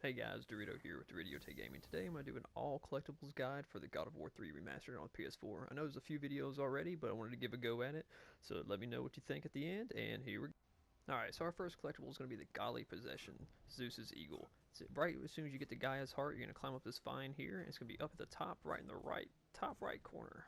Hey guys, Dorito here with Dorito Gaming. Today I'm going to do an all collectibles guide for the God of War 3 remastered on PS4. I know there's a few videos already, but I wanted to give a go at it, so let me know what you think at the end, and here we go. Alright, so our first collectible is going to be the Godly Possession, Zeus's Eagle. So right as soon as you get to Gaia's Heart, you're going to climb up this vine here, and it's going to be up at the top right in the top right corner.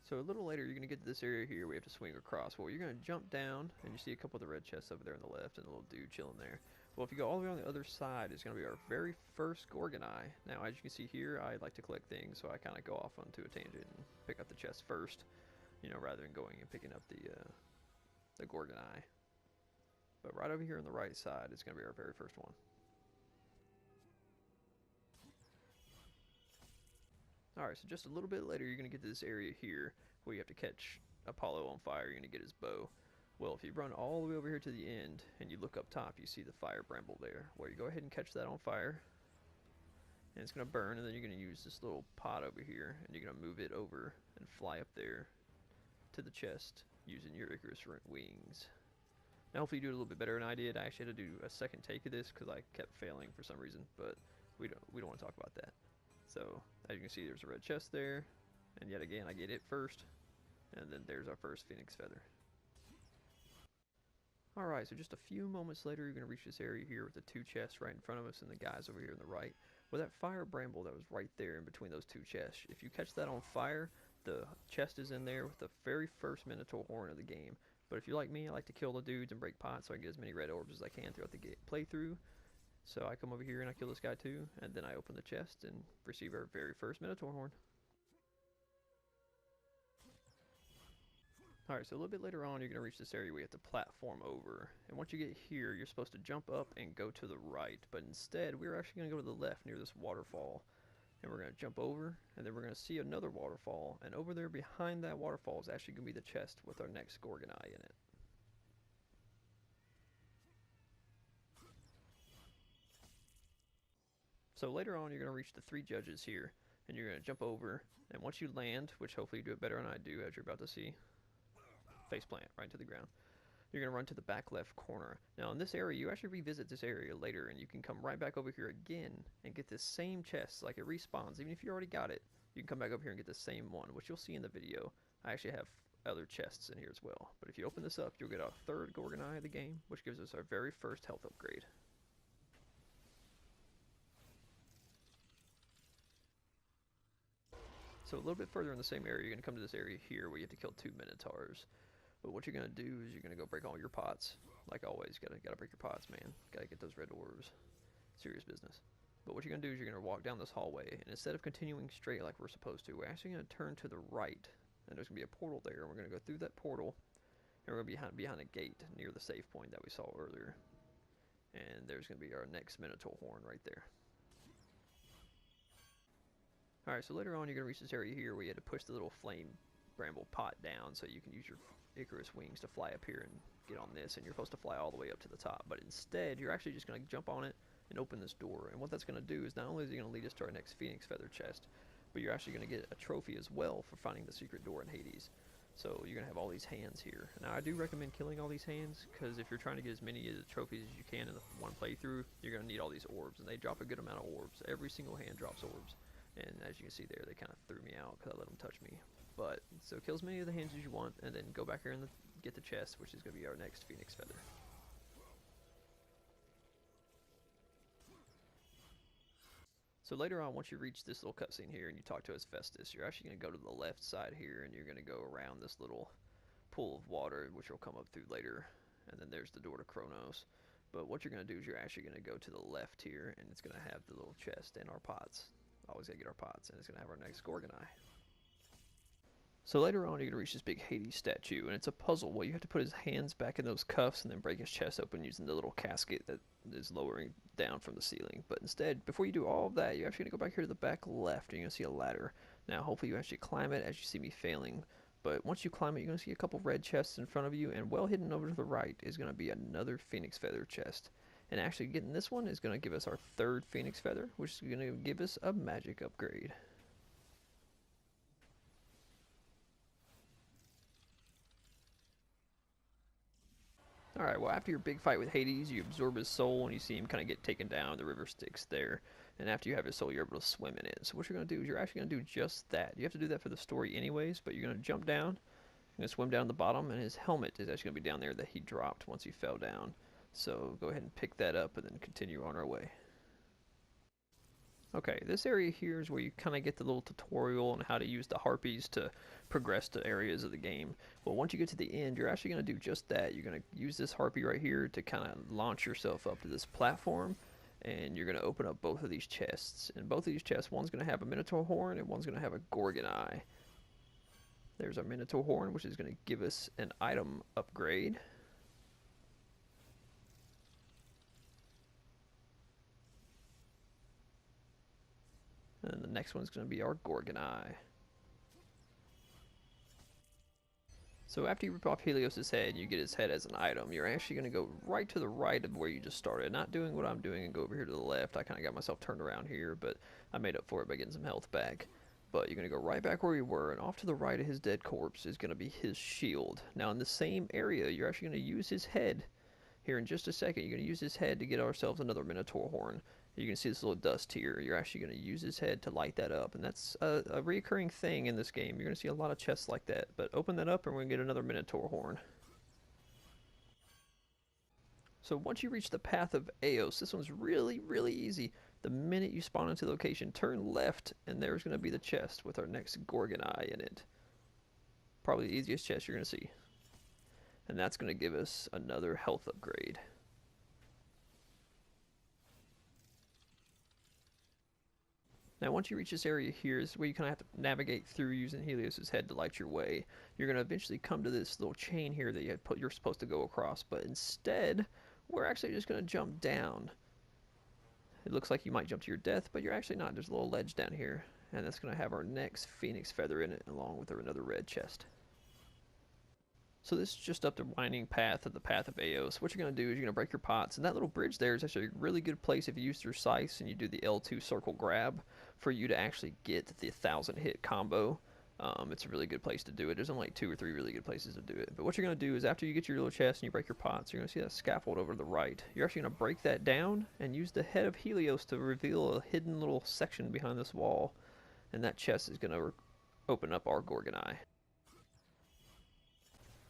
So a little later, you're going to get to this area here where you have to swing across. Well, you're going to jump down, and you see a couple of the red chests over there on the left, and a little dude chilling there. Well, if you go all the way on the other side, it's going to be our very first Gorgon Eye. Now, as you can see here, I like to collect things, so I kind of go off onto a tangent and pick up the chest first, you know, rather than going and picking up the Gorgon Eye. But right over here on the right side is going to be our very first one. Alright, so just a little bit later, you're going to get to this area here where you have to catch Apollo on fire. You're going to get his bow. Well, if you run all the way over here to the end and you look up top, you see the fire bramble there. Well, you go ahead and catch that on fire, and it's going to burn, and then you're going to use this little pot over here, and you're going to move it over and fly up there to the chest using your Icarus wings. Now, hopefully you do it a little bit better than I did. I actually had to do a second take of this because I kept failing for some reason, but we don't want to talk about that. So, as you can see, there's a red chest there, and yet again, I get it first, and then there's our first Phoenix Feather. Alright, so just a few moments later, you're going to reach this area here with the two chests right in front of us and the guys over here on the right. Well, that fire bramble that was right there in between those two chests, if you catch that on fire, the chest is in there with the very first Minotaur horn of the game. But if you're like me, I like to kill the dudes and break pots so I can get as many red orbs as I can throughout the playthrough. So I come over here and I kill this guy too, and then I open the chest and receive our very first Minotaur horn. Alright, so a little bit later on, you're going to reach this area where you have to platform over. And once you get here, you're supposed to jump up and go to the right. But instead, we're actually going to go to the left near this waterfall. And we're going to jump over, and then we're going to see another waterfall. And over there behind that waterfall is actually going to be the chest with our next Gorgon Eye in it. So later on, you're going to reach the three judges here. And you're going to jump over. And once you land, which hopefully you do it better than I do, as you're about to see, faceplant right to the ground. You're going to run to the back left corner. Now in this area, you actually revisit this area later, and you can come right back over here again and get this same chest. Like, it respawns. Even if you already got it, you can come back over here and get the same one, which you'll see in the video. I actually have other chests in here as well. But if you open this up, you'll get our third Gorgon Eye of the game, which gives us our very first health upgrade. So a little bit further in the same area, you're going to come to this area here where you have to kill two Minotaurs. But what you're going to do is you're going to go break all your pots. Like always, gotta break your pots, man. Gotta get those red orbs. Serious business. But what you're going to do is you're going to walk down this hallway, and instead of continuing straight like we're supposed to, we're actually going to turn to the right. And there's going to be a portal there, and we're going to go through that portal, and we're going to be behind a gate near the save point that we saw earlier. And there's going to be our next Minotaur horn right there. Alright, so later on you're going to reach this area here where you had to push the little flame bramble pot down so you can use your Icarus wings to fly up here and get on this, and you're supposed to fly all the way up to the top. But instead, you're actually just going to jump on it and open this door. And what that's going to do is not only is it going to lead us to our next Phoenix Feather chest, but you're actually going to get a trophy as well for finding the secret door in Hades. So you're going to have all these hands here. Now I do recommend killing all these hands, because if you're trying to get as many of the trophies as you can in the one playthrough, you're going to need all these orbs, and they drop a good amount of orbs. Every single hand drops orbs. And as you can see there, they kind of threw me out because I let them touch me. But, so kill as many of the hands as you want, and then go back here and get the chest, which is going to be our next Phoenix Feather. So later on, once you reach this little cutscene here and you talk to Hephaestus, you're actually going to go to the left side here, and you're going to go around this little pool of water, which will come up through later. And then there's the door to Kronos. But what you're going to do is you're actually going to go to the left here, and it's going to have the little chest and our pots. Always gotta get our pots, and it's gonna have our next Gorgon Eye. So later on, you're gonna reach this big Hades statue, and it's a puzzle. Well, you have to put his hands back in those cuffs and then break his chest open using the little casket that is lowering down from the ceiling. But instead, before you do all of that, you're actually gonna go back here to the back left, and you're gonna see a ladder. Now, hopefully you actually climb it as you see me failing. But once you climb it, you're gonna see a couple red chests in front of you, and well hidden over to the right is gonna be another Phoenix Feather chest. And actually getting this one is going to give us our third Phoenix Feather, which is going to give us a magic upgrade. Alright, well, after your big fight with Hades, you absorb his soul, and you see him kind of get taken down. The river Styx there. And after you have his soul, you're able to swim in it. So what you're going to do is you're actually going to do just that. You have to do that for the story anyways, but you're going to jump down, you're going to swim down to the bottom, and his helmet is actually going to be down there that he dropped once he fell down. So go ahead and pick that up, and then continue on our way. Okay, this area here is where you kind of get the little tutorial on how to use the harpies to progress to areas of the game. Well, once you get to the end, you're actually going to do just that. You're going to use this harpy right here to kind of launch yourself up to this platform, and you're going to open up both of these chests. And both of these chests, one's going to have a Minotaur horn, and one's going to have a Gorgon eye. There's our Minotaur horn, which is going to give us an item upgrade. And the next one's going to be our Gorgon eye. So after you rip off Helios' head, you get his head as an item. You're actually going to go right to the right of where you just started. Not doing what I'm doing and go over here to the left. I kind of got myself turned around here, but I made up for it by getting some health back. But you're going to go right back where you were, and off to the right of his dead corpse is going to be his shield. Now in the same area, you're actually going to use his head. Here in just a second, you're going to use his head to get ourselves another Minotaur horn. You can see this little dust here. You're actually going to use his head to light that up, and that's a reoccurring thing in this game. You're going to see a lot of chests like that, but open that up and we're going to get another Minotaur horn. So once you reach the path of Eos, this one's really, really easy. The minute you spawn into the location, turn left, and there's going to be the chest with our next Gorgon eye in it. Probably the easiest chest you're going to see. And that's going to give us another health upgrade. Now once you reach this area here is where you kind of have to navigate through using Helios' head to light your way. You're going to eventually come to this little chain here that you're supposed to go across, but instead we're actually just going to jump down. It looks like you might jump to your death, but you're actually not. There's a little ledge down here, and that's going to have our next Phoenix feather in it along with another red chest. So this is just up the winding path of the path of Eos. What you're going to do is you're going to break your pots, and that little bridge there is actually a really good place if you use your scythe and you do the L2 circle grab for you to actually get the 1,000 hit combo. It's a really good place to do it. There's only like 2 or 3 really good places to do it. But what you're going to do is after you get your little chest and you break your pots, you're going to see that scaffold over to the right. You're actually going to break that down and use the head of Helios to reveal a hidden little section behind this wall. And that chest is going to open up our Gorgon eye.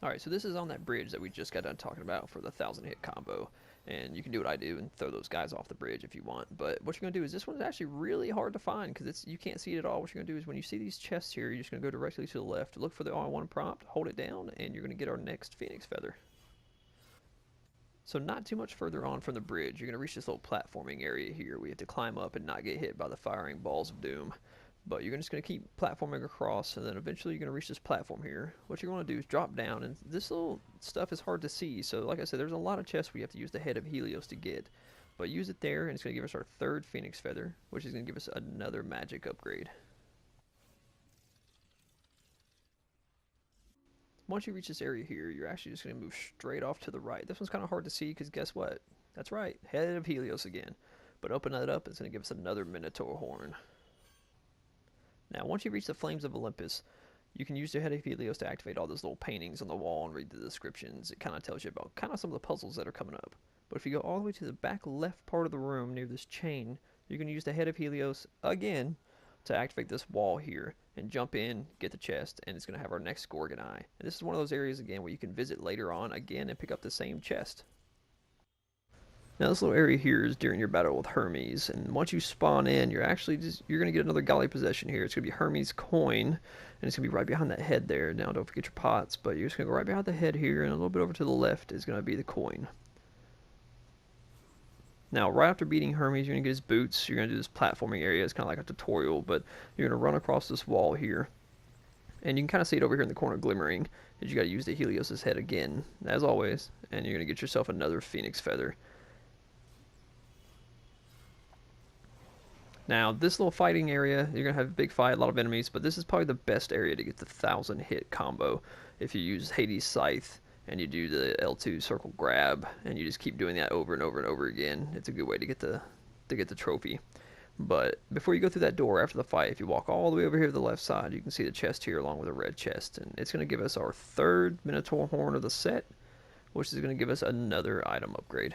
Alright, so this is on that bridge that we just got done talking about for the 1,000 hit combo. And you can do what I do and throw those guys off the bridge if you want. But what you're going to do is this one's actually really hard to find because you can't see it at all. What you're going to do is when you see these chests here, you're just going to go directly to the left, look for the R1 prompt, hold it down, and you're going to get our next Phoenix feather. So not too much further on from the bridge, you're going to reach this little platforming area here. We have to climb up and not get hit by the firing balls of doom. But you're just going to keep platforming across, and then eventually you're going to reach this platform here. What you're going to do is drop down, and this little stuff is hard to see. So like I said, there's a lot of chests where you have to use the head of Helios to get. But use it there, and it's going to give us our 3rd Phoenix feather, which is going to give us another magic upgrade. Once you reach this area here, you're actually just going to move straight off to the right. This one's kind of hard to see because guess what? That's right, head of Helios again. But open that up, it's going to give us another Minotaur horn. Now, once you reach the Flames of Olympus, you can use the head of Helios to activate all those little paintings on the wall and read the descriptions. It kind of tells you about kind of some of the puzzles that are coming up. But if you go all the way to the back left part of the room near this chain, you can use the head of Helios again to activate this wall here and jump in, get the chest, and it's going to have our next Gorgon eye. And this is one of those areas again where you can visit later on again and pick up the same chest. Now this little area here is during your battle with Hermes, and once you spawn in, you're going to get another Golly possession here. It's going to be Hermes' coin, and it's going to be right behind that head there. Now don't forget your pots, but you're just going to go right behind the head here, and a little bit over to the left is going to be the coin. Now right after beating Hermes, you're going to get his boots. You're going to do this platforming area. It's kind of like a tutorial, but you're going to run across this wall here. And you can kind of see it over here in the corner glimmering, is you got to use the Helios' head again, as always, and you're going to get yourself another Phoenix feather. Now, this little fighting area, you're going to have a big fight, a lot of enemies, but this is probably the best area to get the 1,000 hit combo. If you use Hades' Scythe and you do the L2 circle grab, and you just keep doing that over and over and over again, it's a good way to get the trophy. But before you go through that door after the fight, if you walk all the way over here to the left side, you can see the chest here along with a red chest, and it's going to give us our 3rd Minotaur horn of the set, which is going to give us another item upgrade.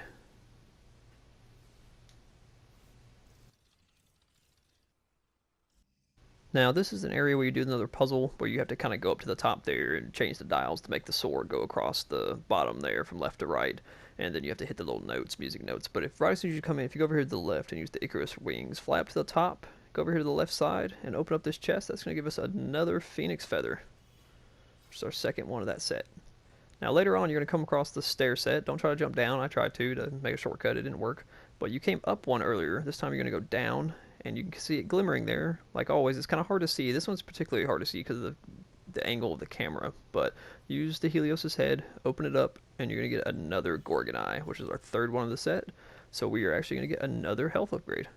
Now this is an area where you do another puzzle where you have to kind of go up to the top there and change the dials to make the sword go across the bottom there from left to right, and then you have to hit the little notes, music notes. But if right as soon as you come in, if you go over here to the left and use the Icarus wings, fly up to the top, go over here to the left side and open up this chest, that's going to give us another phoenix feather, which is our second one of that set. Now later on you're going to come across the stair set. Don't try to jump down. I tried to make a shortcut. It didn't work. But you came up one earlier. This time you're going to go down, and you can see it glimmering there. Like always, it's kind of hard to see. This one's particularly hard to see because of the angle of the camera. But use the Helios's head, open it up, and you're going to get another Gorgon Eye, which is our third one of the set. So we are actually going to get another health upgrade.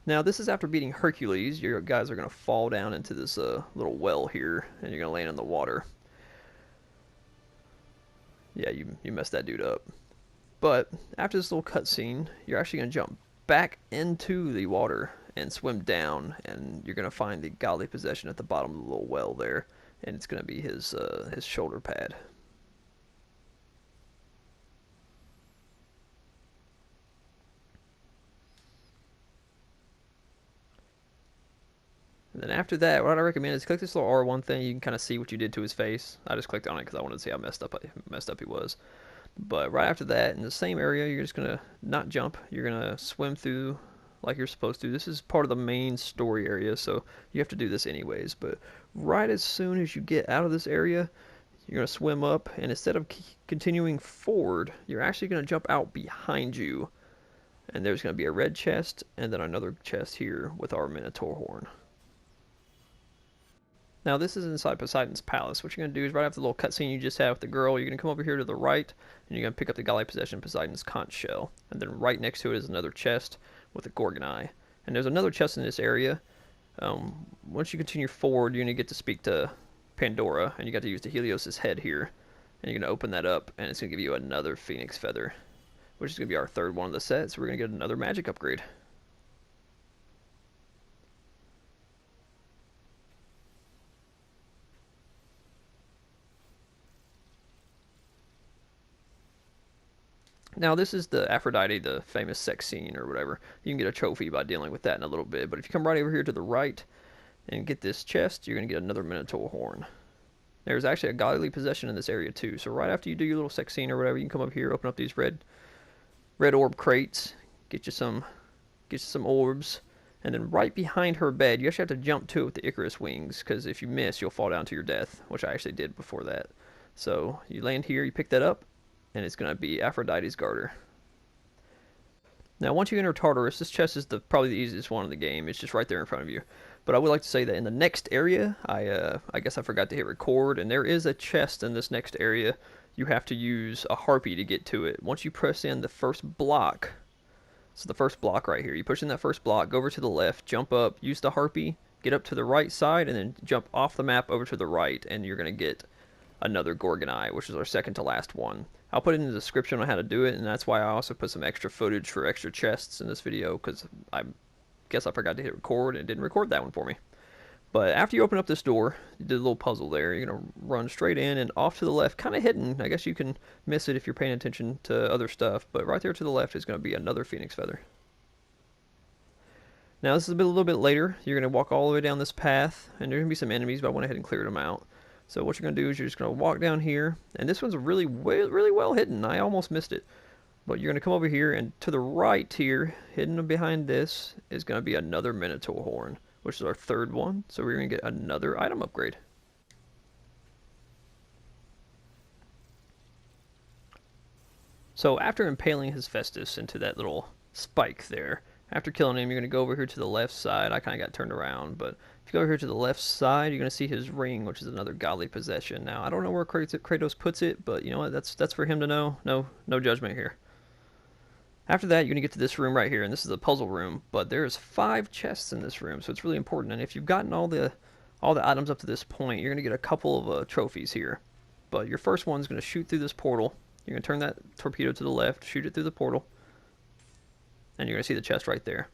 Now this is after beating Hercules. Your guys are going to fall down into this little well here, and you're going to land in the water. Yeah, you messed that dude up. But after this little cutscene, you're actually going to jump back into the water and swim down, and you're going to find the godly possession at the bottom of the little well there, and it's going to be his shoulder pad. And then after that, what I recommend is click this little R1 thing. You can kind of see what you did to his face. I just clicked on it because I wanted to see how messed up he was. But right after that, in the same area, you're just gonna not jump. You're gonna swim through like you're supposed to. This is part of the main story area, so you have to do this anyways. But right as soon as you get out of this area, you're gonna swim up, and instead of continuing forward, you're actually gonna jump out behind you. And there's gonna be a red chest, and then another chest here with our Minotaur horn. Now this is inside Poseidon's palace. What you're going to do is right after the little cutscene you just had with the girl, you're going to come over here to the right, and you're going to pick up the godly possession Poseidon's conch shell. And then right next to it is another chest with a Gorgon Eye. And there's another chest in this area. Once you continue forward, you're going to get to speak to Pandora, and you got to use the Helios's head here. And you're going to open that up, and it's going to give you another phoenix feather, which is going to be our third one of the set, so we're going to get another magic upgrade. Now this is the Aphrodite, the famous sex scene or whatever. You can get a trophy by dealing with that in a little bit. But if you come right over here to the right and get this chest, you're going to get another Minotaur horn. There's actually a godly possession in this area too. So right after you do your little sex scene or whatever, you can come up here, open up these red orb crates, get you some orbs, and then right behind her bed, you actually have to jump to it with the Icarus wings, because if you miss, you'll fall down to your death, which I actually did before that. So you land here, you pick that up, and it's going to be Aphrodite's garter. Now, once you enter Tartarus, this chest is probably the easiest one in the game. It's just right there in front of you. But I would like to say that in the next area, I guess I forgot to hit record, and there is a chest in this next area. You have to use a harpy to get to it. Once you press in the first block, so the first block right here, you push in that first block, go over to the left, jump up, use the harpy, get up to the right side, and then jump off the map over to the right, and you're going to get another Gorgon Eye, which is our second to last one. I'll put it in the description on how to do it, and that's why I also put some extra footage for extra chests in this video, because I guess I forgot to hit record and it didn't record that one for me. But after you open up this door, you did a little puzzle there, you're going to run straight in and off to the left, kind of hidden. I guess you can miss it if you're paying attention to other stuff, but right there to the left is going to be another phoenix feather. Now this is a little bit later. You're going to walk all the way down this path, and there's going to be some enemies, but I went ahead and cleared them out. So what you're going to do is you're just going to walk down here, and this one's really well hidden. I almost missed it. But you're going to come over here, and to the right here, hidden behind this, is going to be another Minotaur horn, which is our third one. So we're going to get another item upgrade. So after impaling Hephaestus into that little spike there, after killing him, you're going to go over here to the left side. I kind of got turned around, but if you go over here to the left side, you're going to see his ring, which is another godly possession. Now, I don't know where Kratos puts it, but you know what? That's for him to know. No judgment here. After that, you're going to get to this room right here, and this is the puzzle room, but there's 5 chests in this room, so it's really important. And if you've gotten all the items up to this point, you're going to get a couple of trophies here. But your first one's going to shoot through this portal. You're going to turn that torpedo to the left, shoot it through the portal, and you're going to see the chest right there.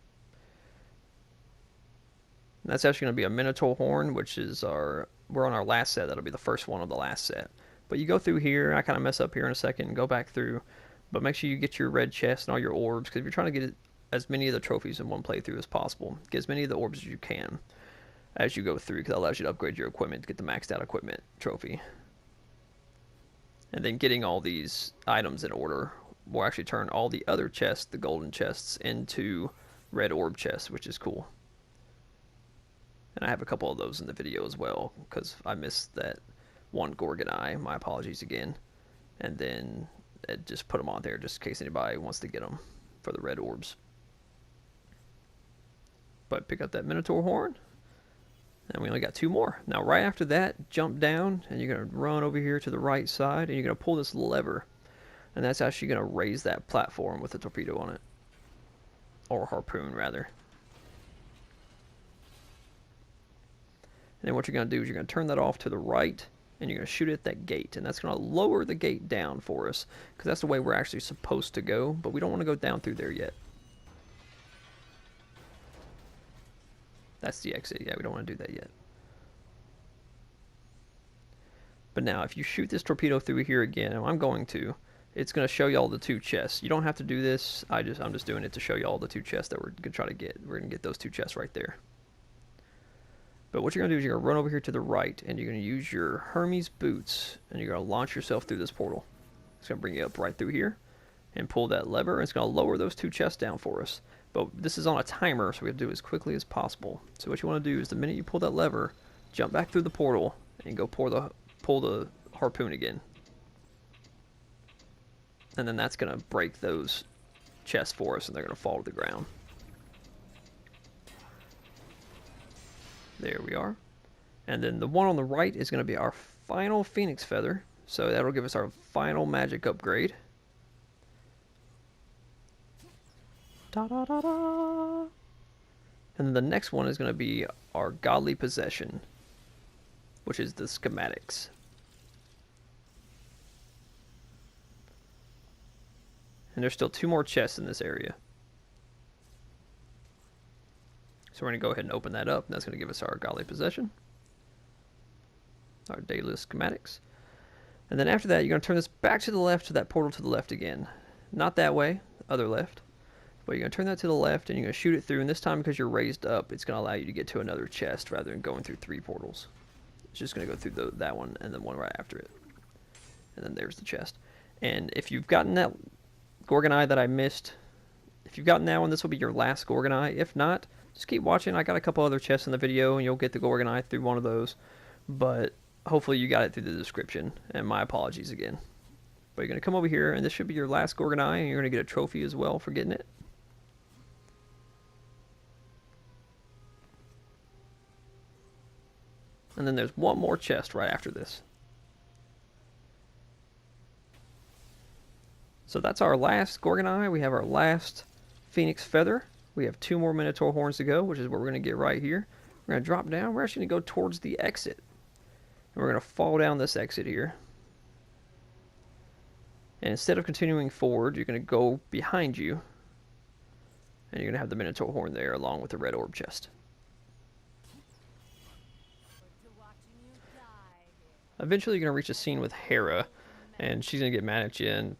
And that's actually going to be a Minotaur horn, which is we're on our last set. That'll be the first one of the last set. But you go through here. I kind of mess up here in a second and go back through. But make sure you get your red chest and all your orbs, because if you're trying to get as many of the trophies in one playthrough as possible, get as many of the orbs as you can as you go through, because that allows you to upgrade your equipment to get the maxed out equipment trophy. And then getting all these items in order will actually turn all the other chests, the golden chests, into red orb chests, which is cool. And I have a couple of those in the video as well, because I missed that one Gorgon eye. My apologies again. And then just put them on there just in case anybody wants to get them for the red orbs. But pick up that Minotaur horn. And we only got 2 more. Now right after that, jump down, and you're going to run over here to the right side, and you're going to pull this lever. And that's actually going to raise that platform with a torpedo on it. Or harpoon, rather. And then what you're going to do is you're going to turn that off to the right, and you're going to shoot at that gate. And that's going to lower the gate down for us, because that's the way we're actually supposed to go, but we don't want to go down through there yet. That's the exit. Yeah, we don't want to do that yet. But now, if you shoot this torpedo through here again, and I'm going to, it's going to show you all the 2 chests. You don't have to do this. I'm just doing it to show you all the 2 chests that we're going to try to get. We're going to get those 2 chests right there. But what you're going to do is you're going to run over here to the right, and you're going to use your Hermes boots, and you're going to launch yourself through this portal. It's going to bring you up right through here, and pull that lever, and it's going to lower those 2 chests down for us. But this is on a timer, so we have to do it as quickly as possible. So what you want to do is the minute you pull that lever, jump back through the portal, and go pull the harpoon again. And then that's going to break those chests for us, and they're going to fall to the ground. There we are. And then the one on the right is going to be our final Phoenix Feather. So that'll give us our final magic upgrade. Da-da-da-da. And then the next one is going to be our Godly Possession, which is the schematics. And there's still 2 more chests in this area. So we're going to go ahead and open that up, and that's going to give us our Godly Possession, our daily schematics. And then after that, you're going to turn this back to the left to that portal to the left again. Not that way, other left. But you're going to turn that to the left, and you're going to shoot it through, and this time because you're raised up, it's going to allow you to get to another chest rather than going through 3 portals. It's just going to go through that one and then one right after it. And then there's the chest. And if you've gotten that Gorgon eye that I missed, if you've gotten that one, this will be your last Gorgon eye. If not, just keep watching. I got a couple other chests in the video, and you'll get the Gorgon eye through one of those. But hopefully you got it through the description, and my apologies again. But you're going to come over here, and this should be your last Gorgon eye, and you're going to get a trophy as well for getting it. And then there's one more chest right after this. So that's our last Gorgon eye. We have our last Phoenix Feather. We have 2 more Minotaur horns to go, which is what we're going to get right here. We're going to drop down. We're actually going to go towards the exit. And we're going to fall down this exit here. And instead of continuing forward, you're going to go behind you. And you're going to have the Minotaur horn there along with the red orb chest. Eventually you're going to reach a scene with Hera, and she's going to get mad at you and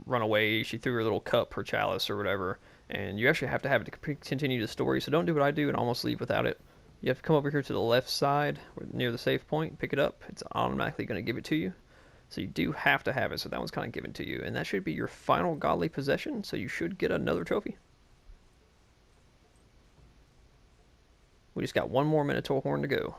run away. She threw her little cup, her chalice or whatever, and you actually have to have it to continue the story, so don't do what I do and almost leave without it. You have to come over here to the left side near the save point, pick it up. It's automatically going to give it to you, so you do have to have it. So that one's kind of given to you, and that should be your final Godly Possession, so you should get another trophy. We just got 1 more Minotaur horn to go.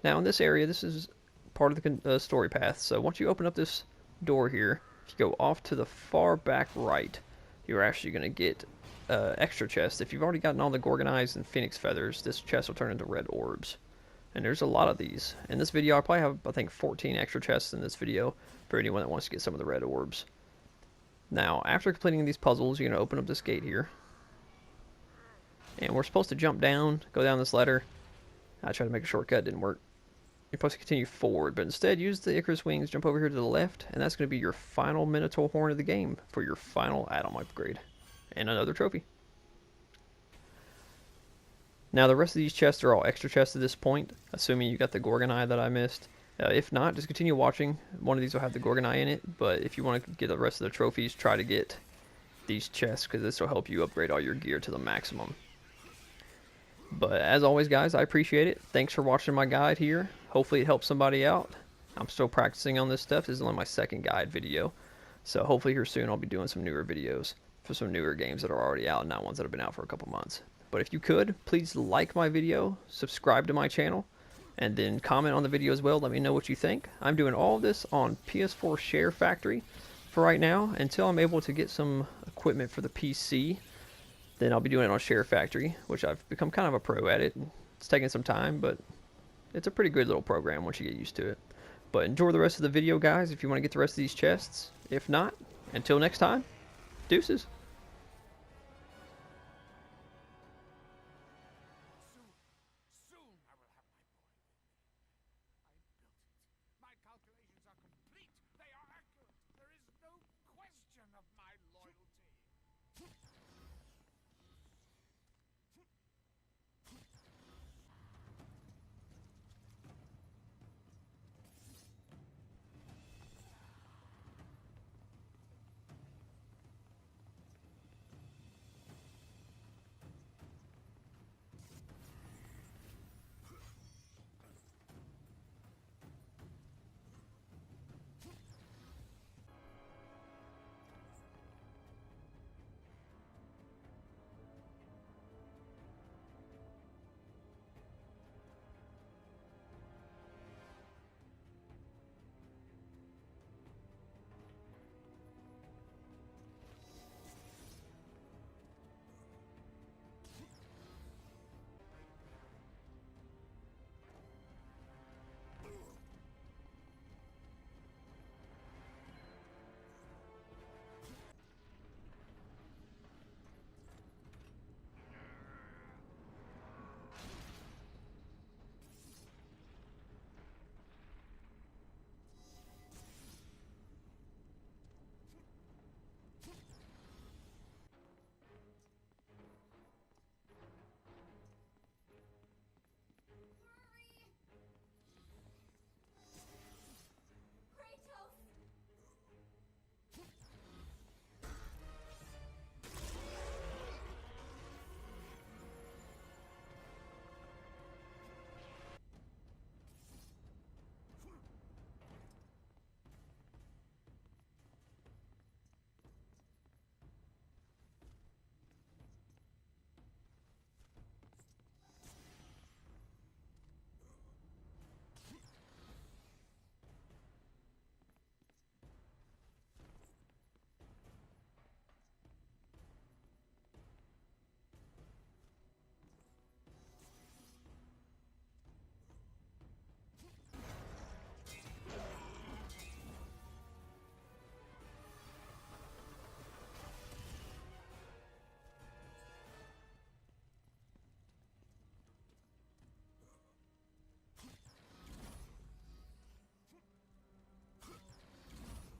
Now in this area, this is part of the story path. So once you open up this door here, if you go off to the far back right, you're actually going to get extra chests. If you've already gotten all the Gorgon eyes and Phoenix Feathers, this chest will turn into red orbs. And there's a lot of these. In this video, I'll probably have, I think, 14 extra chests in this video for anyone that wants to get some of the red orbs. Now, after completing these puzzles, you're going to open up this gate here. And we're supposed to jump down, go down this ladder. I tried to make a shortcut, didn't work. You're supposed to continue forward, but instead use the Icarus wings, jump over here to the left, and that's going to be your final Minotaur horn of the game for your final atom upgrade. and another trophy. Now the rest of these chests are all extra chests at this point, assuming you got the Gorgon Eye that I missed. If not, just continue watching. One of these will have the Gorgon Eye in it, but if you want to get the rest of the trophies, try to get these chests, because this will help you upgrade all your gear to the maximum. But as always, guys, I appreciate it. Thanks for watching my guide here. Hopefully it helps somebody out. I'm still practicing on this stuff. This is only my second guide video. So hopefully here soon I'll be doing some newer videos for some newer games that are already out, not ones that have been out for a couple months. But if you could, please like my video, subscribe to my channel, and then comment on the video as well. Let me know what you think. I'm doing all of this on PS4 SHAREfactory for right now until I'm able to get some equipment for the PC. Then I'll be doing it on SHAREfactory, which I've become kind of a pro at it. It's taking some time, but it's a pretty good little program once you get used to it. But enjoy the rest of the video, guys, if you want to get the rest of these chests. If not, until next time, deuces.